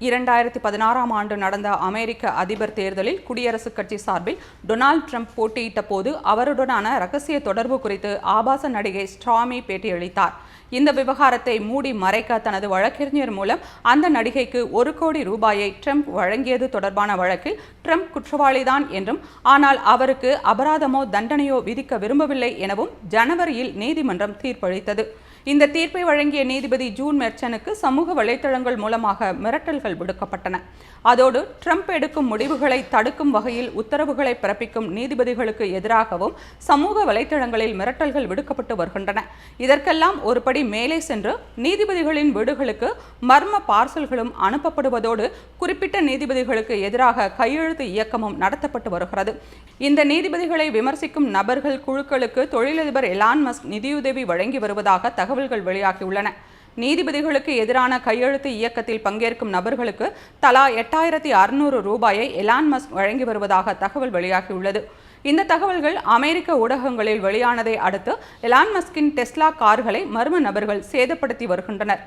2016ஆம் ஆண்டு நடந்த அமெரிக்க அதிபர் தேர்தலில் குடியரசுக் கட்சி சார்பில் டொனால்ட் ட்ரம்ப் போட்டியிட்ட போது அவருடனான ரகசிய தொடர்பு குறித்து ஆபாச நடிகை ஸ்டார்மி பேட்டியளித்தார். இந்த விவகாரத்தை மூடி மறைக்க தனது வழக்கறிஞர் மூலம் அந்த நடிகைக்கு 1 கோடி ரூபாயை ட்ரம்ப் வழங்கியது தொடர்பான வழக்கில் ட்ரம்ப் குற்றவாளிதான் என்றும், ஆனால் அவருக்கு அபராதமோ தண்டனையோ விதிக்க விரும்பவில்லை எனவும் ஜனவரியில் நீதிமன்றம் தீர்ப்பளித்தது. இந்த தீர்ப்பை வழங்கிய நீதிபதி ஜூன் மெர்ச்சனுக்கு சமூக வலைதளங்கள் மூலமாக மிரட்டல்கள் விடுக்கப்பட்டன. அதோடு ட்ரம்ப் எடுக்கும் முடிவுகளை தடுக்கும் வகையில் உத்தரவுகளை பிறப்பிக்கும் நீதிபதிகளுக்கு எதிராகவும் சமூக வலைதளங்களில் மிரட்டல்கள் விடுக்கப்பட்டு வருகின்றன. இதற்கெல்லாம் ஒருபடி மேலே சென்று நீதிபதிகளின் வீடுகளுக்கு மர்ம பார்சல்களும் அனுப்பப்படுவதோடு குறிப்பிட்ட நீதிபதிகளுக்கு எதிராக கையெழுத்து இயக்கமும் நடத்தப்பட்டு வருகிறது. இந்த நீதிபதிகளை விமர்சிக்கும் நபர்கள் குழுக்களுக்கு தொழிலதிபர் எலான் மஸ்க் நிதியுதவி வழங்கி வருவதாக தகவல்கள் வெளியாகியுள்ளன. நீதிபதிகளுக்கு எதிரான கையெழுத்து இயக்கத்தில் பங்கேற்கும் நபர்களுக்கு தலா 8600 ரூபாயை எலான் மஸ்க் வழங்கி வருவதாக தகவல் வெளியாகியுள்ளது. இந்த தகவல்கள் அமெரிக்க ஊடகங்களில் வெளியானதை அடுத்து எலான் மஸ்கின் டெஸ்லா கார்களை மர்ம நபர்கள் சேதப்படுத்தி வருகின்றனர்.